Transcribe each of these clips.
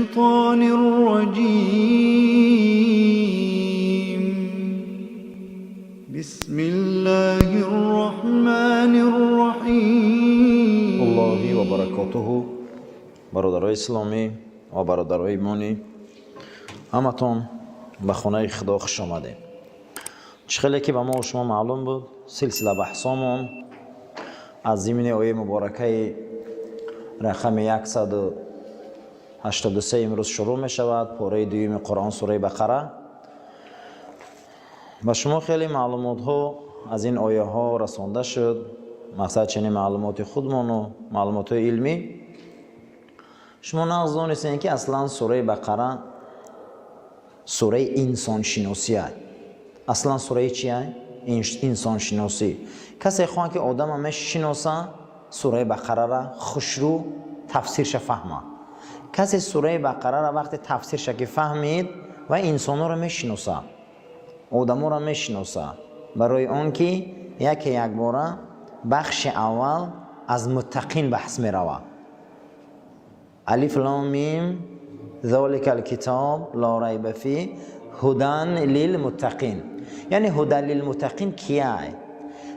الشيطان الرجيم بسم الله الرحمن الرحیم. الله و برکاته. برادرای اسلامی و برادرای ایمانی، همتون به خونه خدا خوش آمدید. چخیلی که به ما و شما معلوم بود، سلسله بحثامون از زمینه آیه مبارکه رقم 183 امروز شروع می شود. پاره دویم قرآن سوره بقره. و شما خیلی معلومات ها از این آیه ها رسانده شد. مقصد چنین معلومات خودمون و معلومات علمی. شما نقض دانستین که اصلا سوره بقره سوره انسان شناسی است. اصلا سوره چیه؟ انسان شناسی. کسی خواهد که آدم همه شناسه سوره بقره را خوشرو تفسیرش فهمه. کسی سوره بقره را وقتی تفسیرش که فهمید و انسان را میشناسه، آدم را میشناسه، برای آن که یک باره بخش اول از متقین بحث می رود. الف لام میم ذالک الکتاب لا ریب فیه هدی للمتقین. یعنی هدی للمتقین کیه؟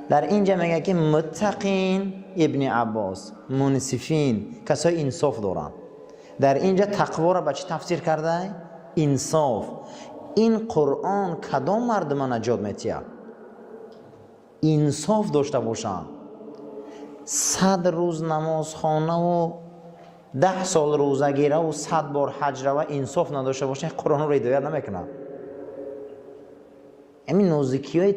در اینجا میگه که متقین ابن عباس، منصفین، کسای انصاف دارن. در اینجا تقوا را به چی تفسیر کرده؟ انصاف. این قرآن کدام مردم نجات میتیه؟ انصاف داشته باشن. 100 روز نماز خانه و 10 سال روزه گیره و 100 بار حج رو انصاف نداشته باشن، قرآن رو هدایت نمیکنه. همین نوزیکی های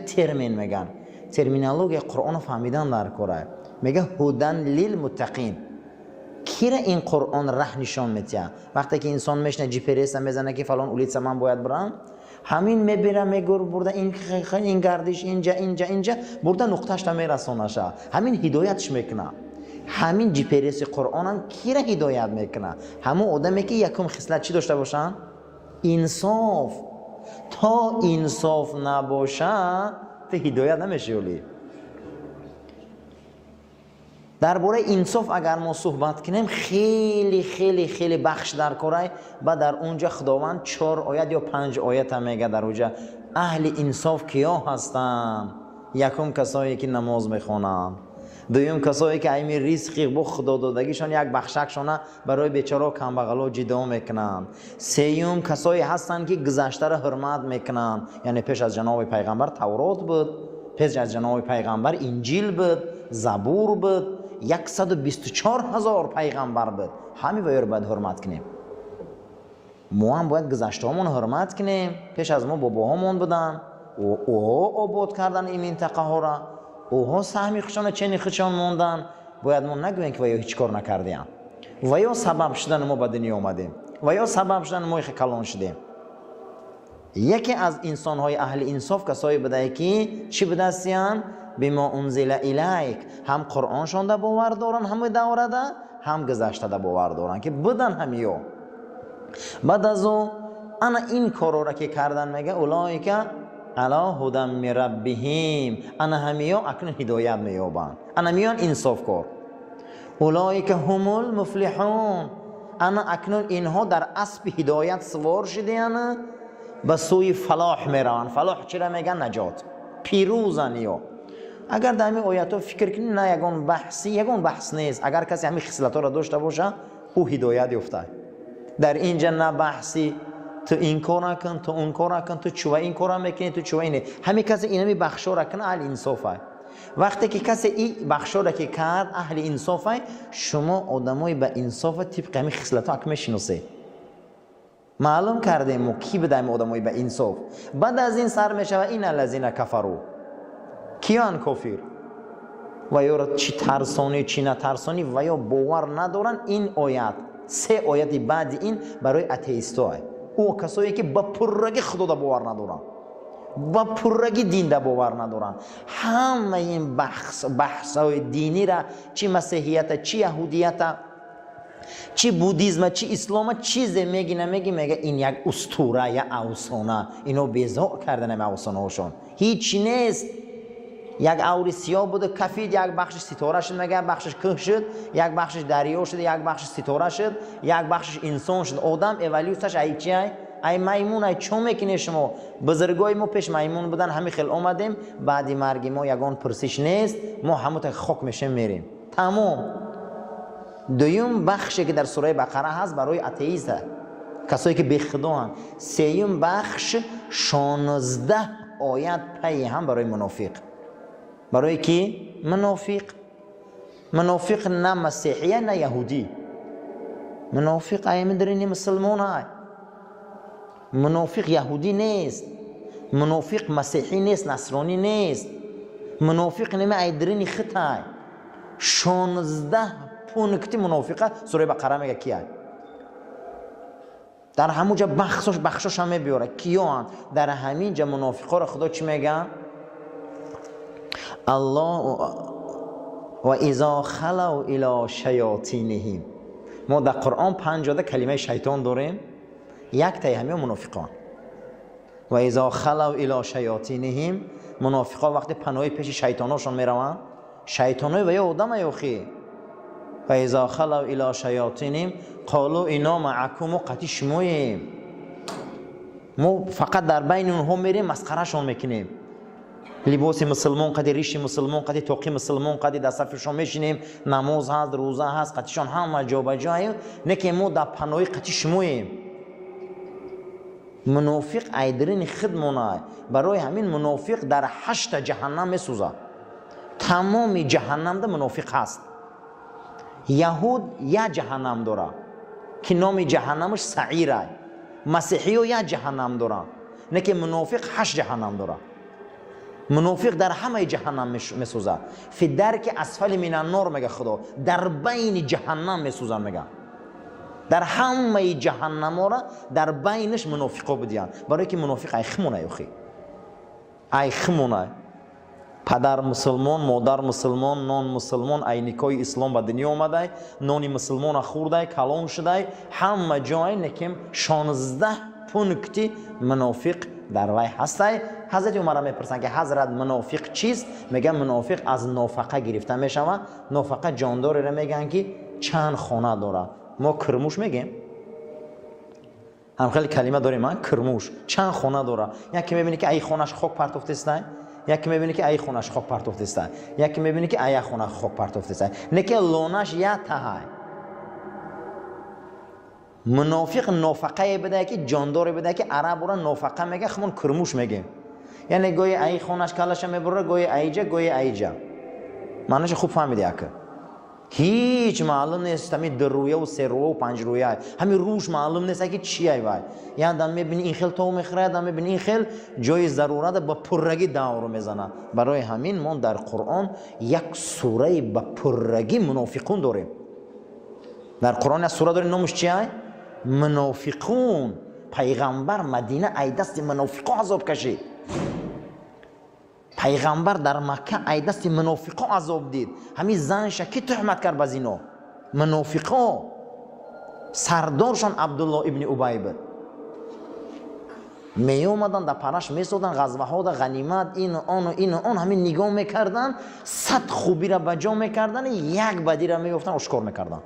ترمین میگن، ترمینالوژی قرآن فهمیدن در کاره. میگه هدن للمتقین. کی را این قرآن راه نشان میده؟ وقتی که انسان میشنه جی پی اس میزنه که فلان اولیت من باید برم، همین میبره میگور برده این گردش اینجا برده نقطهش تا میرسونه شه. همین هدایتش میکنه. همین جی پی اس قرآن هم کی را هدایت میکنه؟ همون آدمی که یکم خصلت چی داشته باشن؟ انصاف. تا انصاف نباشه تو هدایت نمیشه. ولی درباره انصاف اگر ما صحبت کنیم خیلی خیلی خیلی بخش در کاره. و در اونجا خداوند 4 آیت یا 5 آیت هم میگه در اونجا اهل انصاف کیا هستن. یکم کسایی که نماز میخونن، دویم کسایی که ایمی رزقی با خدا دادگیشان یک بخشکشان برای بیچاره و کمبغلا جدا میکنن. سیوم کسایی هستن که گذشته را حرمت میکنن. یعنی پیش از جناب پیغمبر تورات بود، پیش از جناب پیغمبر انجیل بود، زبور بود، 124,000 پیغمبر بود. همین ویر باید حرمت کنیم. ما هم باید گذشته همون حرمت کنیم. پیش از ما باباهامون بودن، اوها آباد کردن این منطقه ها را، اوها سهمی خشان چنین خشان موندن. باید ما نگویم که ویا هیچ کار نکردیم، ویا سبب شدن ما به دنیا آمدیم، ویا سبب شدن ما کلان شدیم. یکی از انسان‌های اهل انصاف کسایی بوده که چی بدستیان؟ بما انزل الیک، هم قرآن شونده باور دارن، هم دورده، هم گذشته ده باور دارن که بدن همیو. بعد از انا این کارو را که کردن میگه اولئک علی هدی من ربهم، انا همیو اکنون هدایت مییابند، انا میان انصاف کار. اولئک هم المفلحون، انا اکنون اینها در اسب هدایت سوار شدهاند، به سوی فلاح میروند. فلاح چرا میگن؟ نجات، پیروزن. یا اگر در همین آیات فکر کنی نه یگان بحث نیست. اگر کسی همین خصلت ها را داشته باشه او هدایت یافته. در اینجا نه بحثی تو این کار نکن، تو اون کار نکن، تو چوه این کار میکنی، تو چوه اینه. همین کسی اینمی بخشا را کنه اهل انصافه. وقتی که کسی این بخشا را که کرد اهل انصافه، شما آدمای به انصاف طبق همین خصلت ها اکمه شناسه. معلوم کردیم ما کی بدیم آدمای به انصاف. بعد از این سر میشه این الذین کفروا، کیان کافر و یا چی ترسانی چی نترسانی و یا باور ندارن. این آیت 3 آیت بعد این برای اتئیستا، او کسایی که با پررگی خدا دا باور ندارن، با پررگی دین دا باور ندارن. همه این بحث دینی را، چی مسیحیت، چی یهودیت، چی بودیزم، چی اسلام، چیزی میگی نمیگی، میگه این یک اسطوره یا افسانه. اینو بیزار کردن اوسانه هاشون هیچ نیست. یک اوری سیاه بوده کفید، یک بخشش ستاره شد، مگه بخشش که شد، یک بخشش دریا شد، یک بخشش ستاره شد، یک بخشش انسان شد. آدم اولیوسش ای چی ای میمون ای چون میکنه شما؟ بزرگای ما پیش میمون بودن، همین خیلی آمدیم بعدی مرگ ما یگان پرسش نیست، ما همون تا خاک میشیم میریم تمام. دویم بخشی که در سوره بقره هست برای اتئیست، کسایی که بی خدا هستند. سوم بخش 16 آیت پی هم برای منافق. برای کی؟ منافق نه مسیحیه نه یهودی. منافق ایمن درینی مسلمان های. منافق یهودی نیست، منافق مسیحی نیست، نصرانی نیست. منافق نمی ایدرینی خطای 16 پونکتی منافقه سوره بقره میگه کیه؟ در همونجا بخشش هم میبیاره کیان؟ در همینجا منافقا را خدا چی میگه؟ الله و اذا خلوا الی شیاطینهم. ما در قرآن 50 کلمه شیطان داریم، یک تای همه منافقان. و اذا خلوا الی شیاطینهم، منافقا وقتی پناهی پیش شیطاناشون میروند، شیطانای و یا آدم یوخی. و اذا خلوا الی شیاطینهم قالوا اینا معکم و قطی شماییم. ما فقط در بین اونها میریم مسخرهشون میکنیم، لباس مسلمان قدی، ریش مسلمان قدی، توقی مسلمان قدی در صفشون میشینیم، نماز هست، روزه هست، قطیشون همه جا بجایی، نه که ما در پناهی قطی شماییم. منافق ایدرین خدمونه. برای همین منافق در 8 جهنم میسوزه. تمام جهنم ده منافق هست. یهود یا جهنم داره که نام جهنمش سعیره. مسیحی ها یا جهنم داره، نه که منافق 8 جهنم داره. منافق در همه جهنم میسوزه. فی درک اسفل من النار میگه خدا، در بین جهنم میسوزه. میگه در همه جهنم ها را در بینش منافقا بدیان. برای که منافق ای خمونه یوخی، ای خمونه. پدر مسلمان، مادر مسلمان، نان مسلمان، عینکای اسلام به دنیا آمده، نانی مسلمان خورده، کلان شده، همه جای نکیم 16 پونکتی منافق در وی هسته. حضرت عمر میپرسن که حضرت منافق چیست؟ میگن منافق از نافقه گرفته میشوه. نافقه جانداری را میگن که چند خانه داره. ما کرموش میگیم، هم خیلی کلمه داریم، من کرموش چند خانه داره. یکی میبینی که ای خونش خاک پرتفته است، یکی میبینی که ای خونش خاک پرتفته است، یکی میبینی که ای خونه خاک پرتفته است، نه که لونش یا تهای. منافق نافقه بده که جانداری بده که عرب را نافقه میگه، خمون کرموش میگیم. یعنی گوی ای خونش کلش میبره، گوی ایجا، گوی ایجا. معنیش خوب فهمیدی اکه؟ هیچ معلوم نیست. همین 2 رویه و 3 رویه و 5 رویه، همین روش معلوم نیست که چیه وای. یعنی دم میبینی این خیل تو میخره، دم میبینی این خیل جای ضرورت با پرگی داور میزنه. برای همین ما در قرآن یک سوره با پرگی منافقون داریم. در قرآن یک سوره داریم، نامش چیه؟ منافقون. پیغمبر مدینه ای دست منافقا عذاب کشید. پیغمبر در مکه ای دست منافقا عذاب دید. همین زنش کی تهمت کرد باز اینا؟ منافقا. سردارشان عبدالله ابن ابی بود. می اومدن در پرش میسودن، غزوه ها در غنیمت، این و آن همین نگاه میکردن، 100 خوبی را بجا میکردن، یک بدی را میگفتن اشکار میکردن.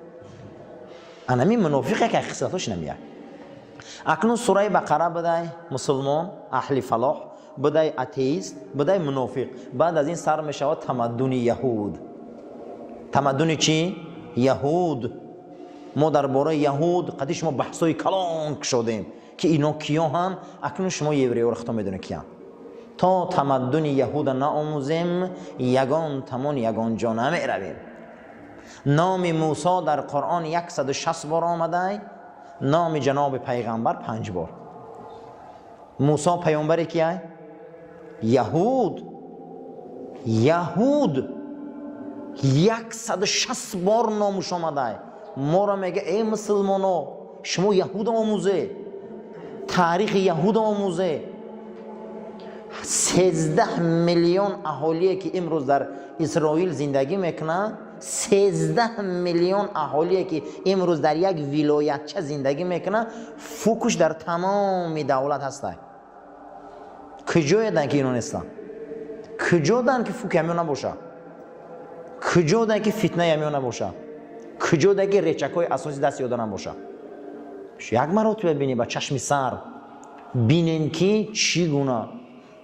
همین منافقه که خصلتش نمیاد. اکنون سوره بقره بدای مسلمان، اهل فلاح، بدای اتئیست، بدای منافق. بعد از این سر میشود تمدن یهود. تمدن چی؟ یهود. ما درباره یهود قدیش ما بحثای کلان شدیم که اینا کیا هم. اکنون شما یوری و رختا میدونه کیا. تا تمدن یهود نآموزیم یگان تمون یگان جا نمیرویم. نام موسی در قرآن 160 بار آمده، نام جناب پیغمبر 5 بار. موسی پیامبر کیه؟ یهود. 160 بار نامش آمده. ما را میگه ای مسلمانو شما یهود آموزه، تاریخ یهود آموزه. 13 میلیون اهالی که امروز در اسرائیل زندگی میکنن، 13 میلیون اهالی که امروز در یک ولایتچه زندگی میکنن، فوکش در تمام دولت هسته. کجای دن که اینو نیستن؟ کجودن که فوک همیو نباشه، کجودن که فتنه همیو نباشه، کجودن که ریچکای اساسی دست یاده نباشه. یک مرتبه ببینید با چشم سر بینین که چی گونه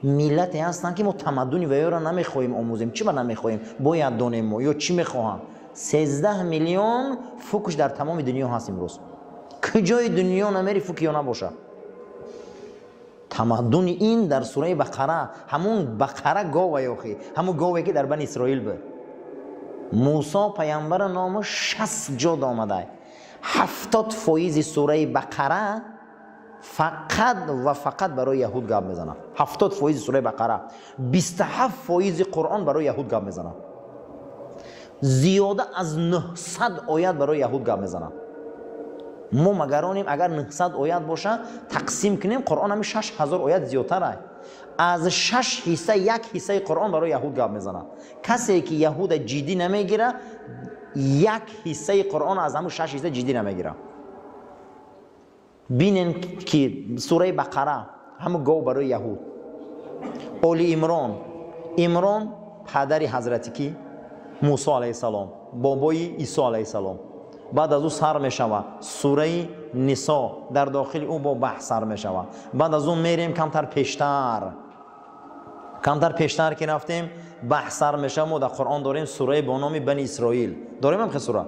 ملتی هستن که ما تمدنی و را نمیخوایم آموزیم. چی با نمیخوایم؟ باید دانیم ما یا چی میخواهم. 13 میلیون فوکش در تمام دنیا هست امروز. کجای دنیا نمیری فوک یا نباشه. تمدن این در سوره بقره، همون بقره گاوه یاخی، همون گاوه که در بنی اسرائیل بود. موسی پیامبر نامش 60 جا آمده. 70% سوره بقره فقط و فقط برای یهود گپ میزنه. 70% سوره بقره، 27% قرآن برای یهود گپ میزنه. زیاده از 900 آیت برای یهود گپ میزنه. ما مگرانیم اگر 900 آیت باشه تقسیم کنیم قرآن همی 6000 آیت زیادتره. از 6 حصه 1 حصه قرآن برای یهود گپ میزنه. کسی که یهود جدی نمیگیره 1 حصه قرآن از همون 6 حصه جدی نمیگیره. بینین که سوره بقره همون گاو برای یهود. اولی عمران پدری حضرتی کی؟ موسی علیه السلام، بابای عیسی علیه السلام. بعد از او سر میشوه سوره نساء، در داخل او با بحث سر میشوه. بعد از اون میریم کمتر پیشتر که رفتیم بحث سر میشه. ما در قرآن داریم سوره با نام بنی اسرائیل، داریم هم سوره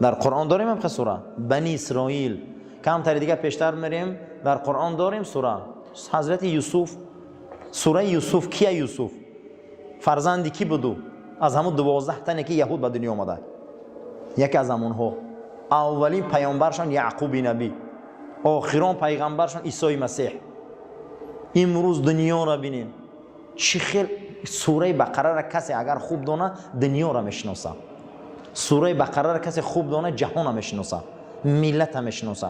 در قرآن، داریم هم سوره بنی اسرائیل. کمتر دیگه پیشتر میریم در قرآن داریم سوره حضرت یوسف. سوره یوسف کیه؟ یوسف فرزندی کی بودو؟ از همون 12 تنی که یهود به دنیا آمده. یکی از همونها اولین پیامبرشان یعقوب نبی، آخرین پیغمبرشان عیسی مسیح. امروز دنیا را ببینید چی خیلی. سوره بقره را کسی اگر خوب دونه دنیا را میشناسه. سوره بقره را کسی خوب دونه جهان را میشناسه، ملت را میشناسه.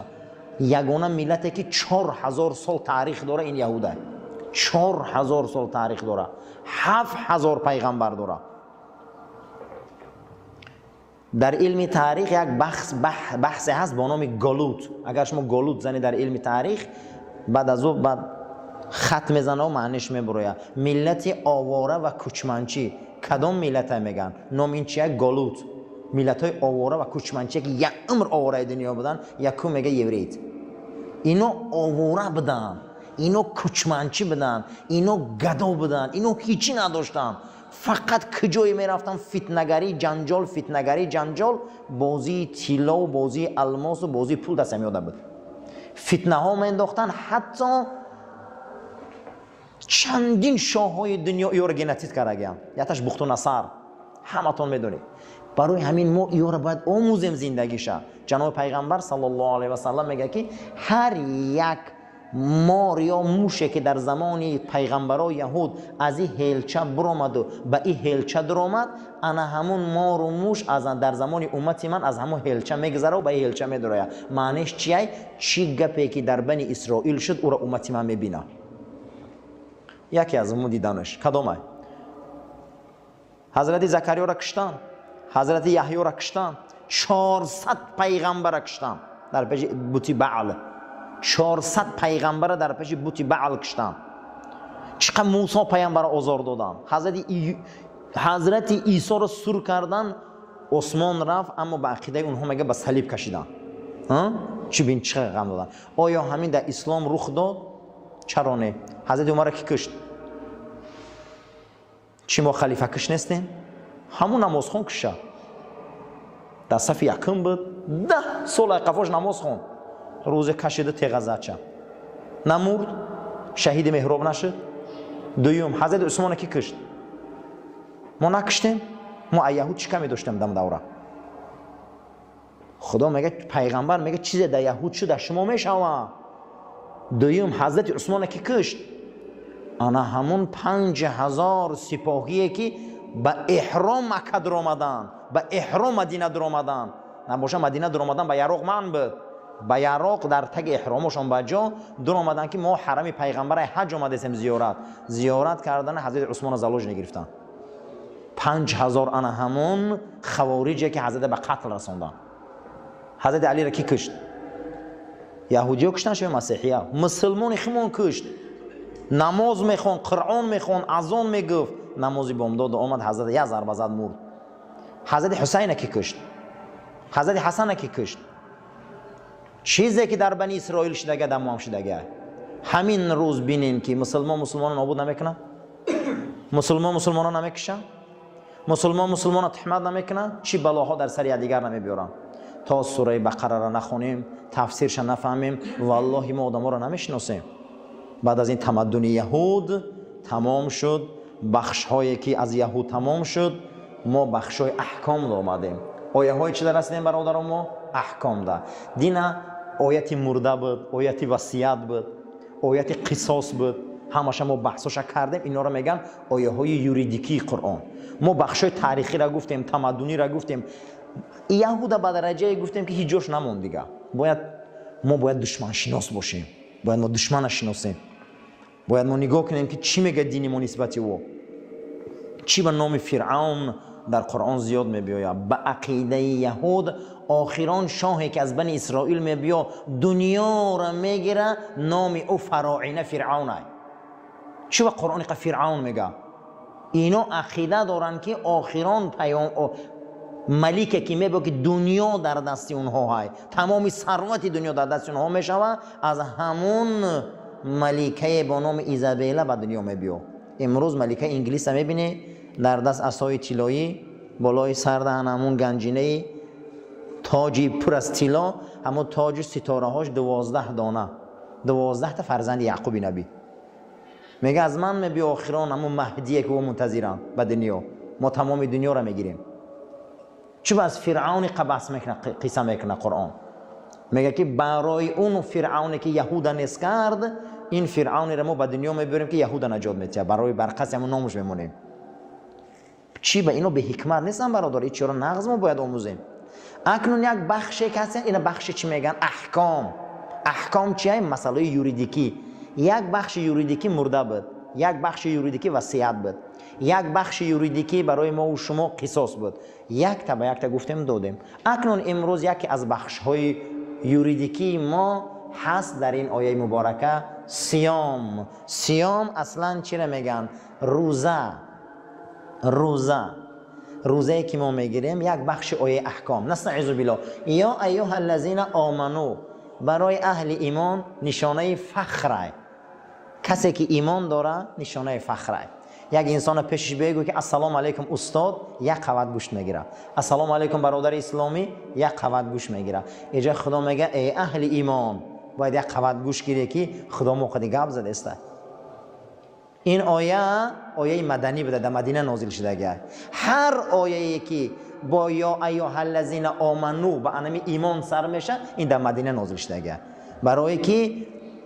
یگانه ملتی که 4000 سال تاریخ داره این یهوده. 4000 سال تاریخ داره، 7000 پیغمبر داره. در علم تاریخ یک بحث هست با نام گالوت. اگر شما گالوت زنی در علم تاریخ، بعد از او بعد خط میزنه و معنیش میبروید. ملت آواره و کوچمنچی. کدام ملت میگن؟ نام این چیه؟ گالوت. ملت های آواره و کوچمنچی که یک عمر آواره دنیا بودن، یکو میگه یورید. اینا آواره بدن، اینا کوچمنچی بدن، اینا گدا بدن، اینا هیچی نداشتن. فقط کجای میرفتن؟ فتنگری جنجال، بازی طلا و بازی الماس و بازی پول دست میاده بود. فتنه ها مینداختن. حتی چندین شاه های دنیا ایو را گنتیت کردن. یتش بخت و نصر، همتون میدونید. برای همین ما ایو را باید آموزیم زندگیشه. جناب پیغمبر صلی الله علیه و سلم میگه که هر یک مار یا موشه که در زمان پیغمبرای یهود از این هیلچه برآمد و به این هیلچه درآمد، انا همون مار و موش از در زمان امتی من از همون هیلچه میگذره و به این هیلچه میدره. معنیش چیه؟ چی گپی که در بنی اسرائیل شد او را امتی من میبینه. یکی از اون دیدنش کدامه؟ حضرت زکریا را کشتن، حضرت یحیی را کشتن، 400 پیغمبر را کشتن در پیش بت بعل. 400 پیغمبر در پیش بت بعل کشتن. چقدر موسی پیامبر آزار دادن. حضرت عیسی را سور کردن، عثمان رفت، اما به عقیده اونها میگه به صلیب کشیدن. چی بین چقدر غم دادن. آیا همین در اسلام رخ داد؟ چرا نه؟ حضرت عمر کی کشت؟ چی ما خلیفه کش نیستیم؟ همون نمازخوان کشه. در صف یکم بود، 10 سال قفاش نماز خوند. روز کشیده تیغ زد چه نمورد، شهید محراب نشد. دویم حضرت عثمان کی کشت؟ ما نکشتیم. ما یهود چی کمی داشتیم دم دوره. خدا میگه، پیغمبر میگه چیزی در یهود شده شما میشوه. دویم حضرت عثمان کی کشت؟ انا همون 5000 سپاهیه که به احرام مکه در آمدن، به احرام مدینه در آمدن. نباشه مدینه در آمدن به یراق من بود، به یراق در تگ احرامشون به جا در آمدن که ما حرم پیغمبر حج آمدیم زیارت کردن. حضرت عثمان زلوج نگرفتن. 5000 انا همون خوارجی که حضرت به قتل رسوندن. حضرت علی را کی کشت؟ یهودی ها کشتن، شما مسیحی ها. مسلمان خمون کشت. نماز میخون، قرآن میخون، اذان میگفت. نمازی بامداد آمد، حضرت یک ضربه زد مرد. حضرت حسین کی کشت؟ حضرت حسن کی کشت؟ چیزی که در بنی اسرائیل شدگه در ما هم شدگه. همین روز بینین که مسلمان نابود نمیکنن، مسلمان نمیکشن، مسلمان تحمد نمیکنن، چی بلاها در سر دیگر نمیبیارن. تا سوره بقره را نخونیم، تفسیرش نفهمیم، والله ما آدم را نمیشناسیم. بعد از این تمدن یهود تمام شد، بخش هایی که از یهود تمام شد، ما بخش های احکام دا آمدیم. آیه های چی در رسیدیم برادران؟ ما احکام دا. دین آیت مرده بود، آیت وصیت بود، آیت قصاص بود، همش ما بحثش کردیم. اینا رو میگن آیه های یوریدیکی قرآن. ما بخش های تاریخی را گفتیم، تمدنی را گفتیم. یهود به درجه گفتیم که هیچ جوش نموند دیگه. ما باید دشمن شناس باشیم، باید ما دشمن شناسیم، باید ما نگاه کنیم که چی میگه دین ما نسبت او، چی به نام فرعون در قرآن زیاد میبیاید. به عقیده یهود آخران شاهی که از بنی اسرائیل میبیا دنیا را میگیره، نام او فراعنه فرعونه. چی به قرآن که فرعون میگه؟ اینا عقیده دارن که آخران ملیکه که میبیا که دنیا در دست اونها های، تمامی ثروت دنیا در دست اونها میشوه، از همون ملیکه با نام ایزابلا به دنیا میبیا. امروز ملیکه انگلیس هم میبینه در دست عصای طلایی، بالای سر دهن همون گنجینه تاجی پر از طلا، همون تاج ستاره هاش 12 دانه، 12 تا فرزند یعقوب نبی. میگه از من میبیا آخران همون مهدیه که او منتظرم به دنیا، ما تمام دنیا را میگیریم. چون از فرعون قبس میکنه، قصه میکنه قرآن. میگه که برای اون فرعونی که یهود نس کرد، این فرعونی را ما به دنیا میبریم که یهود نجات میده، برای برقص همون نامش میمونیم. چی به اینو به حکمت نیستن برادر؟ این چرا نغز ما باید آموزیم. اکنون یک بخشی که هست، این بخش چی میگن؟ احکام. احکام چیه؟ مسئله یوریدیکی. یک بخش یوریدیکی مرده بود، یک بخش یوریدیکی وصیت بود، یک بخش یوریدیکی برای ما و شما قصاص بود. یک تا به یک تا گفتیم دادیم. اکنون امروز یکی از بخش های یوریدیکی ما هست در این آیه مبارکه صیام. صیام اصلا چی را میگن؟ روزه که ما میگیریم یک بخش آیه احکام. نستعیذ بالله. یا ایها الذین آمنو، برای اهل ایمان نشانه فخره. کسی که ایمان داره نشانه فخره. یک انسان پیشش بگو که السلام علیکم استاد، یک قوت گوش میگیره. السلام علیکم برادر اسلامی، یک قوت گوش میگیره. اینجا خدا میگه ای اهل ایمان باید یک قوت گوش گیری که خدا موقع گپ زده است. این آیه مدنی بوده، در مدینه نازل شده. هر آیه‌ای که با یا ایها الذین آمنو به انمی ایمان سر میشه، این در مدینه نازل شده، برای که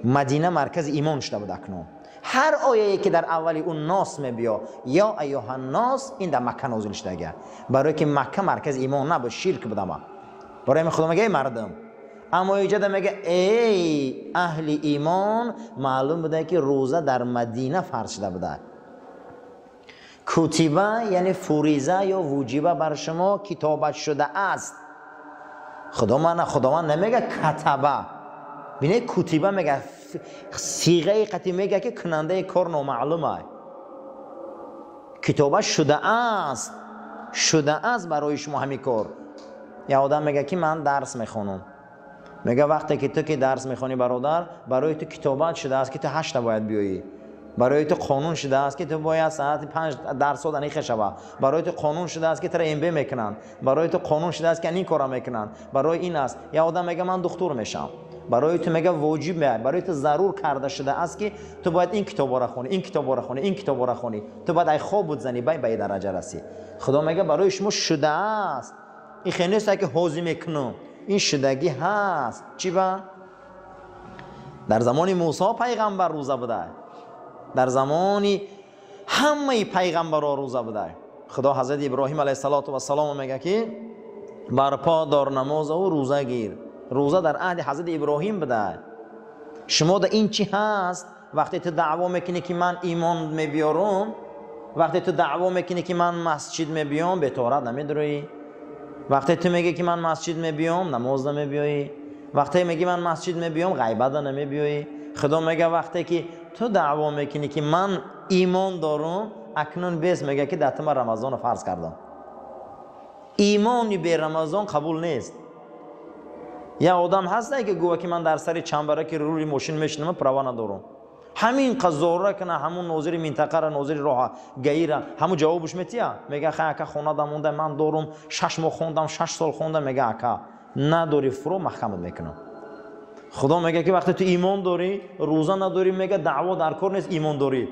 مدینه مرکز ایمان شده بود. اکنون هر آیه‌ای که در اولی اون ناس میبیا یا ایها الناس، این در مکه نازل شده، برای که مکه مرکز ایمان نبود، شرک بود. برای من خدا میگه مردم، اما اینجا میگه ای اهل ایمان. معلوم بوده که روزه در مدینه فرض شده بوده. کتیبه یعنی فریضه یا وجیبه بر شما کتابت شده است. خداوند نمیگه کتبه. بینه کتیبه میگه صیغه قطعی، میگه که کننده کار نامعلومه. کتابه شده است برای شما همین کار. یا آدم میگه که من درس میخونم، میگه وقتی که تو که درس میخونی برادر، برای تو کتابت شده است که تو 8 باید بیایی، برای تو قانون شده است که تو باید ساعت 5 درس دانیخ شوه، برای تو قانون شده است که تو ام بی میکنن، برای تو قانون شده است که این کارا میکنن، برای این است. یا آدم میگه من دکتر میشم، برای تو میگه واجب، برای تو ضرور کرده شده است که تو باید این کتابا را خونی، این کتابا را خونی، این کتابا را خونی، تو باید ای خواب بزنی به این درجه رسی. خدا میگه برای شما شده است. این خیلی نیست که حوزی میکنم، این شدگی هست. چی با؟ در زمان موسی پیغمبر روزه بوده، در زمان همه پیغمبرها روزه بوده. خدا حضرت ابراهیم علیه السلام میگه که برپا دار نماز و روزه گیر. روزه در عهد حضرت ابراهیم بوده. شما در این چی هست؟ وقتی تو دعوا میکنی که من ایمان میبیارم، وقتی تو دعوا میکنی که من مسجد میبیام، به طهارت نمیدروی. وقتی تو میگی که من مسجد میبیام، نماز نمیبیایی. وقتی میگی من مسجد میبیام، غیبت نمیبیایی. خدا میگه وقتی که تو دعوا میکنی که من ایمان دارم، اکنون بیس میگه که در من رمضان فرض کردم. ایمانی به رمضان قبول نیست. یا آدم هست که گوه که من در سر چنبرک روی ماشین میشنم پروا ندارم، همین قضا کنه، همون ناظر منطقه را، ناظر راه گیره، همون جوابش میتیا میگه خیلی اکا خونه دمونده من دارم 6 ماه خوندم 6 سال خوندم، میگه اکا نداری فرو محکمت میکنم. خدا میگه که وقتی تو ایمان داری روزه نداری، میگه دعوا در کار نیست، ایمان داری.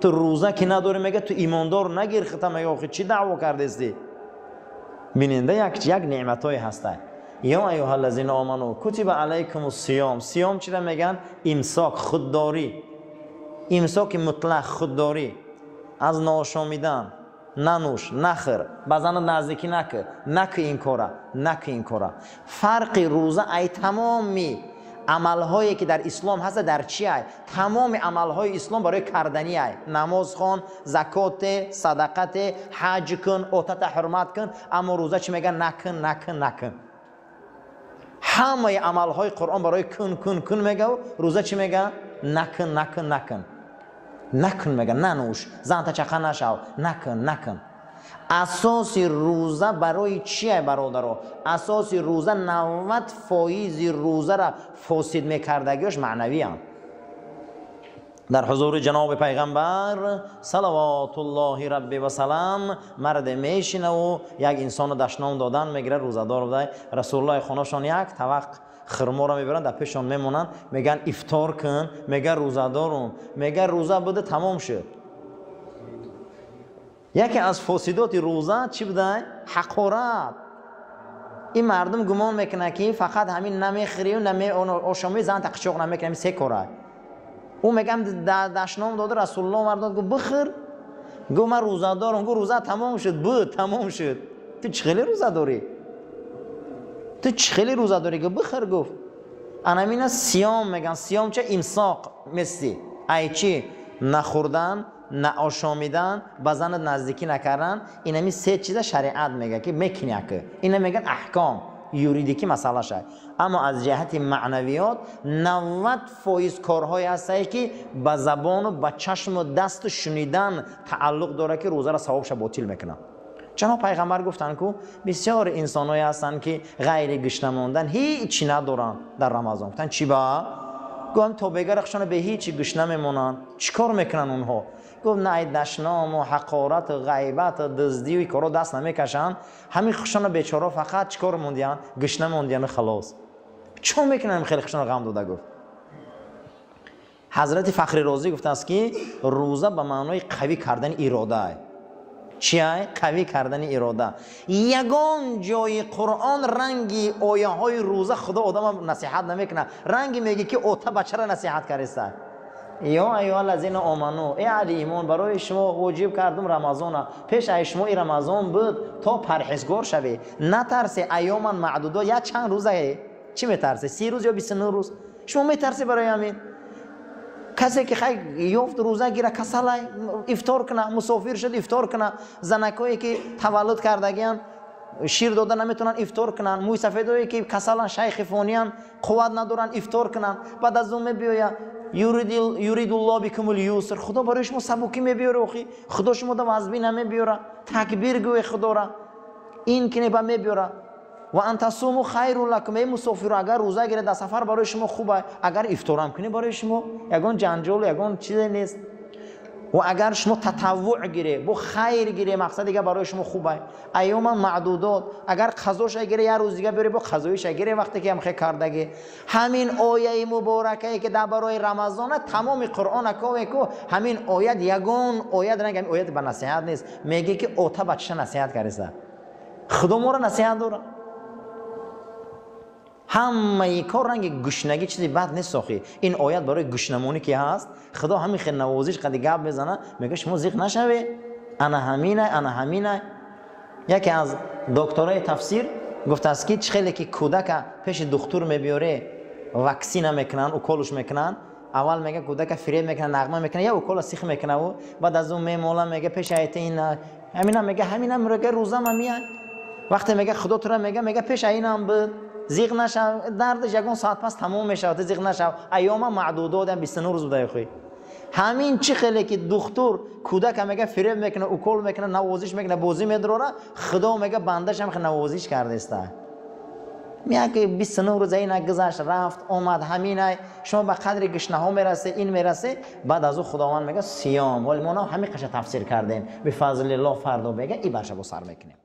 تو روزه که نداری میگه تو ایماندار نگیر، خطا میگه آخه چی دعوا کردستی. بیننده یک نعمتای هسته. یا ایها الذین آمنو کتب علیکم الصیام. صیام چی را میگن؟ امساک، خودداری، امساک مطلق، خودداری از ناشامیدن، ننوش، نخور، بزن نزدیکی نکه این کارا، نکه این کارا. فرق روزه ای تمامی عملهایی که در اسلام هست در چی ای؟ تمام عملهای اسلام برای کردنی ای. نماز خوان، زکات، صدقات، حج کن، عتت حرمت کن. اما روزه چی میگن؟ نکن. همه عملهای قرآن برای کن میگه، روزه چی میگه؟ نکن میگه، ننوش، زن تا چخه نشو، نکن. اساس روزه برای چیه برادرها؟ اساس روزه 90% روزه را فاسد میکردگیش معنوی هم. در حضور جناب پیغمبر صلوات الله ربی و سلام مرد میشینه و یک انسان دشنام دادن میگیره، روزدار بوده. رسول الله خونهشان یک طبق خرما را میبرن، در پیششان میمونن، میگن افطار کن، میگه روزدارم، میگه روزه بوده تمام شد. یکی از فاسدات روزه چی بوده؟ حقارت. این مردم گمان میکنه که فقط همین نمیخوری و نمی آشامی زن تقشوق نمیکنه، سه کاره. او میگم دشنام داده، رسول الله مرداد گفت بخور، گفت من روزه دارم، گفت روزه تمام شد، تمام شد. تو چخیلی روزه داری؟ گفت بخور. گفت انامین سیام میگن. سیام چه؟ امساق، مثلی ای چی؟ نخوردن، نه آشامیدن، بزن نزدیکی نکردن. اینمی سه چیز شریعت میگه که میکنی که اینا میگن احکام یوریدیکی مسئله شد. اما از جهت معنویات 90% کارهای هسته که به زبان و به چشم و دست شنیدن تعلق داره که روزه را ثوابش باطل میکنه. جناب پیغمبر گفتن که بسیار انسانایی هستن که غیر گشنه ماندن هیچی ندارن در رمضان. گفتن چی با؟ گفتم تا بگرخشان به هیچی گشنه میمونن. چیکار میکنن اونها؟ گفت نه دشنام و حقارت و غیبت و دزدی و کارو دست نمیکشن. همین خشان بیچاره فقط چیکار موندین؟ گشنه موندین خلاص. چون میکنن خیلی خشان غم داده. گفت حضرت فخری رازی گفته است که روزه به معنای قوی کردن اراده است. چیه؟ قوی کردن اراده. یگان جای قرآن رنگی آیه های روزه خدا آدم نصیحت نمیکنه، رنگی میگه که اوتا بچه را نصیحت کرده. یا ایها الذین آمنو، ای اهل ایمان، برای شما واجب کردم رمضان، پیش از شما این رمضان بود تا پرهیزگار شوی، نترسی. ایاما معدودا، یا چند روزه؟ چی میترسی؟ 30 روز یا 29 روز؟ شما میترسی برای همین؟ کسی که خیلی یافت روزه گیره کسل افطار کنه، مسافر شد افطار کنه، زنکایی که تولد کردگیان شیر دادن نمیتونن افطار کنن، موی سفیدایی که کسلن شیخ فانیان قوت ندارن افطار کنن. بعد از اون میبیاید یرید الله بکم الیسر، خدا برای شما سبکی میبیاره. اخی خدا شما دا وزبی نمیبیاره، تکبیر گوی خدا را این کنه با میبیاره. و ان تصوموا خیر لکم، ای مسافر اگر روزه گیره در سفر برای شما خوبه، اگر افطار هم کنی برای شما یگان جنجال یگان چیزی نیست. و اگر شما تطوع گیره با خیر گیره، مقصد دیگه برای شما خوبه. ایام معدودات، اگر قضاش گیره یه روز دیگه بره با قضایش گیره وقتی که هم خیر کردگی. همین آیه مبارکه که در برای رمضان تمام قرآن کو همین آیت یگان آیت نگم آیت به نصیحت نیست، میگه که اوتا بچه نصیحت کرده. خدا ما را نصیحت داره. همه کار رنگ گشنگی چیزی بد نیست. آخی این آیت برای گشنمونی که هست، خدا همین خیلی نوازش قدی گپ بزنه، میگه شما زیق نشوی، انا همینه. یکی از دکترای تفسیر گفت است که خیلی که کودک پیش دکتر میبیاره واکسین میکنن و کولش میکنن، اول میگه کودک فریب میکنه، نغمه میکنه یا کول سیخ میکنه و بعد از اون میمولا میگه پیش ایت این همینم میگه همینم میگه روزم میاد. وقتی میگه خدا تو را میگه پیش اینم بود زیغ نشو، دردش یکون ساعت پس تموم میشه، زیغ نشو. ایام معدودات هم 29 روز بوده خوی. همین چی خیلی که دکتر کودک میگه فریب میکنه، اوکول میکنه، نوازش میکنه، بازی میداره، خدا میگه بندش هم نوازش کرده است. میگه که 29 روز این گذشت رفت اومد همینه، شما به قدر گشنه ها میرسه این میرسه، بعد از او خداوند میگه صیام. ولی ما همین قش تفسیر کردیم به فضل الله فردا بگه این برشه با سر میکنیم.